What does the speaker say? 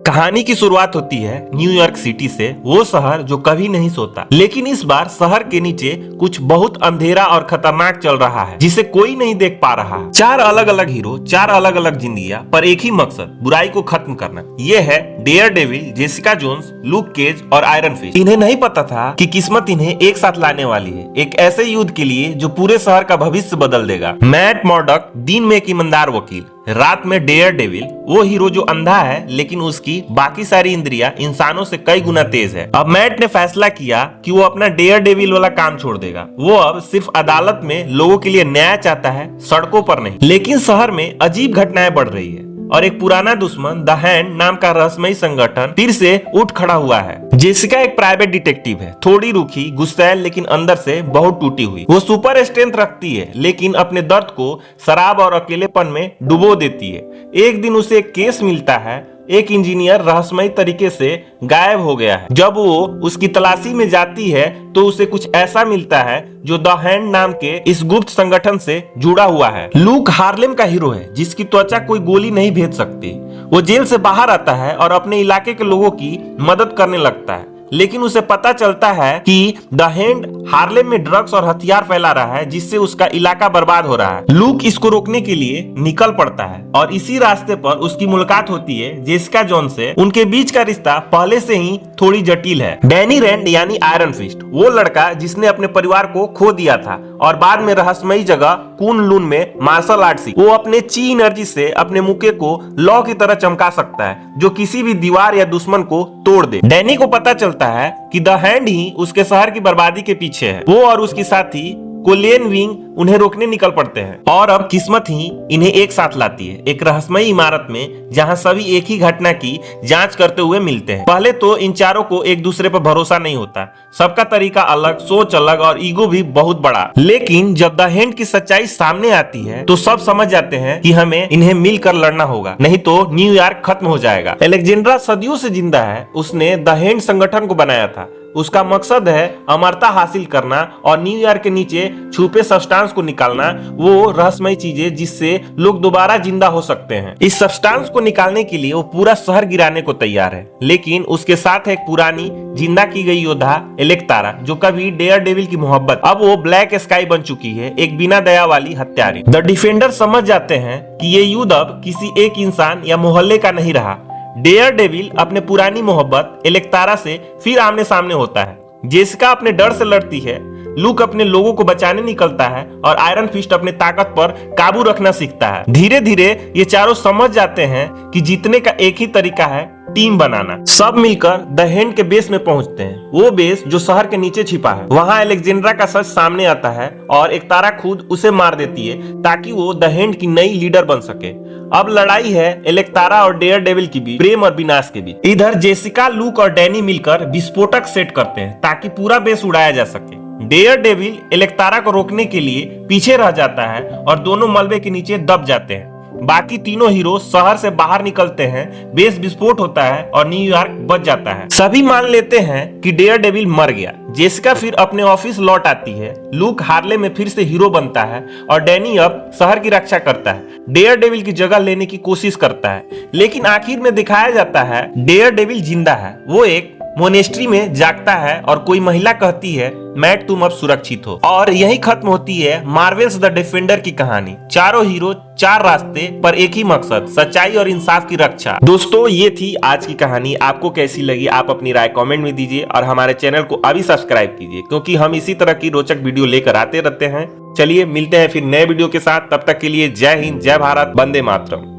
कहानी की शुरुआत होती है न्यूयॉर्क सिटी से, वो शहर जो कभी नहीं सोता। लेकिन इस बार शहर के नीचे कुछ बहुत अंधेरा और खतरनाक चल रहा है जिसे कोई नहीं देख पा रहा है। चार अलग अलग हीरो, चार अलग अलग जिंदगियां, पर एक ही मकसद, बुराई को खत्म करना। ये है Daredevil, Jessica Jones, Luke Cage और आयरन फिस्ट। इन्हें नहीं पता था कि किस्मत इन्हें एक साथ लाने वाली है, एक ऐसे युद्ध के लिए जो पूरे शहर का भविष्य बदल देगा। मैट मॉर्डॉक दिन में एक ईमानदार वकील, रात में डेयरडेविल, वो हीरो जो अंधा है लेकिन उसकी बाकी सारी इंद्रियां इंसानों से कई गुना तेज है। अब मैट ने फैसला किया कि वो अपना डेयरडेविल वाला काम छोड़ देगा। वो अब सिर्फ अदालत में लोगों के लिए न्याय चाहता है, सड़कों पर नहीं। लेकिन शहर में अजीब घटनाएं बढ़ रही है और एक पुराना दुश्मन द हैंड नाम का रहस्यमयी संगठन फिर से उठ खड़ा हुआ है। जेसिका एक प्राइवेट डिटेक्टिव है, थोड़ी रूखी, गुस्सैल, लेकिन अंदर से बहुत टूटी हुई। वो सुपर स्ट्रेंथ रखती है लेकिन अपने दर्द को शराब और अकेलेपन में डुबो देती है। एक दिन उसे एक केस मिलता है, एक इंजीनियर रहस्यमयी तरीके से गायब हो गया है। जब वो उसकी तलाशी में जाती है तो उसे कुछ ऐसा मिलता है जो द हैंड नाम के इस गुप्त संगठन से जुड़ा हुआ है। लूक हार्लेम का हीरो है जिसकी त्वचा कोई गोली नहीं भेज सकती। वो जेल से बाहर आता है और अपने इलाके के लोगों की मदद करने लगता है, लेकिन उसे पता चलता है कि द हैंड हार्लेम में ड्रग्स और हथियार फैला रहा है जिससे उसका इलाका बर्बाद हो रहा है। लूक इसको रोकने के लिए निकल पड़ता है और इसी रास्ते पर उसकी मुलाकात होती है जेसिका जोन्स से। उनके बीच का रिश्ता पहले से ही थोड़ी जटिल है। डैनी रेंड यानी आयरन फिस्ट, वो लड़का जिसने अपने परिवार को खो दिया था और बाद में रहस्यमयी जगह कून लून में मार्शल आर्ट सीखा। वो अपने ची एनर्जी से अपने मुक्के को लौ की तरह चमका सकता है जो किसी भी दीवार या दुश्मन को तोड़ दे। डैनी को पता चलता है कि द हैंड ही उसके शहर की बर्बादी के पीछे है। वो और उसकी साथी कोलियन विंग उन्हें रोकने निकल पड़ते हैं और अब किस्मत ही इन्हें एक साथ लाती है, एक रहस्यमयी इमारत में जहां सभी एक ही घटना की जांच करते हुए मिलते हैं। पहले तो इन चारों को एक दूसरे पर भरोसा नहीं होता, सबका तरीका अलग, सोच अलग और ईगो भी बहुत बड़ा। लेकिन जब द हैंड की सच्चाई सामने आती है तो सब समझ जाते हैं कि हमें इन्हें मिलकर लड़ना होगा, नहीं तो न्यूयॉर्क खत्म हो जाएगा। अलेक्जेंड्रा सदियों से जिंदा है, उसने द हैंड संगठन को बनाया था। उसका मकसद है अमरता हासिल करना और न्यूयॉर्क के नीचे छुपे सब्सटेंस को निकालना, वो रहस्यमयी चीजें जिससे लोग दोबारा जिंदा हो सकते हैं। इस सब्सटेंस को निकालने के लिए वो पूरा शहर गिराने को तैयार है, लेकिन उसके साथ एक पुरानी जिंदा की गई योद्धा इलेक्टारा, जो कभी डेयरडेविल की मोहब्बत, अब वो ब्लैक स्काई बन चुकी है, एक बिना दया वाली हत्यारी। द डिफेंडर समझ जाते हैं कि ये युद्ध अब किसी एक इंसान या मोहल्ले का नहीं रहा। डेयरडेविल अपने पुरानी मोहब्बत इलेक्टारा से फिर आमने सामने होता है। जेसिका अपने डर से लड़ती है, लूक अपने लोगों को बचाने निकलता है और आयरन फिस्ट अपने ताकत पर काबू रखना सीखता है। धीरे धीरे ये चारों समझ जाते हैं कि जीतने का एक ही तरीका है, टीम बनाना। सब मिलकर द हैंड के बेस में पहुंचते हैं, वो बेस जो शहर के नीचे छिपा है। वहां अलेक्जेंड्रा का सच सामने आता है और एक तारा खुद उसे मार देती है ताकि वो द हैंड की नई लीडर बन सके। अब लड़ाई है इलेक्टारा और डेयरडेविल की बीच, प्रेम और विनाश के बीच। इधर जेसिका, लूक और डैनी मिलकर विस्फोटक सेट करते हैं ताकि पूरा बेस उड़ाया जा सके। डेयरडेविल इलेक्टारा को रोकने के लिए पीछे रह जाता है और दोनों मलबे के नीचे दब जाते हैं। बाकी तीनों हीरो शहर से बाहर निकलते हैं, बेस विस्फोट होता है और न्यूयॉर्क बच जाता है। सभी मान लेते हैं कि डेयरडेविल मर गया। जेसिका फिर अपने ऑफिस लौट आती है, लूक हार्ले में फिर से हीरो बनता है और डैनी अब शहर की रक्षा करता है, डेयरडेविल की जगह लेने की कोशिश करता है। लेकिन आखिर में दिखाया जाता है डेयरडेविल जिंदा है। वो एक मोनेस्ट्री में जागता है और कोई महिला कहती है, मैट तुम अब सुरक्षित हो। और यही खत्म होती है मार्वल्स द डिफेंडर की कहानी। चारों हीरो, चार रास्ते, पर एक ही मकसद, सच्चाई और इंसाफ की रक्षा। दोस्तों, ये थी आज की कहानी। आपको कैसी लगी आप अपनी राय कमेंट में दीजिए और हमारे चैनल को अभी सब्सक्राइब कीजिए, क्योंकि हम इसी तरह की रोचक वीडियो लेकर आते रहते हैं। चलिए मिलते हैं फिर नए वीडियो के साथ, तब तक के लिए जय हिंद, जय भारत, वंदे मातरम।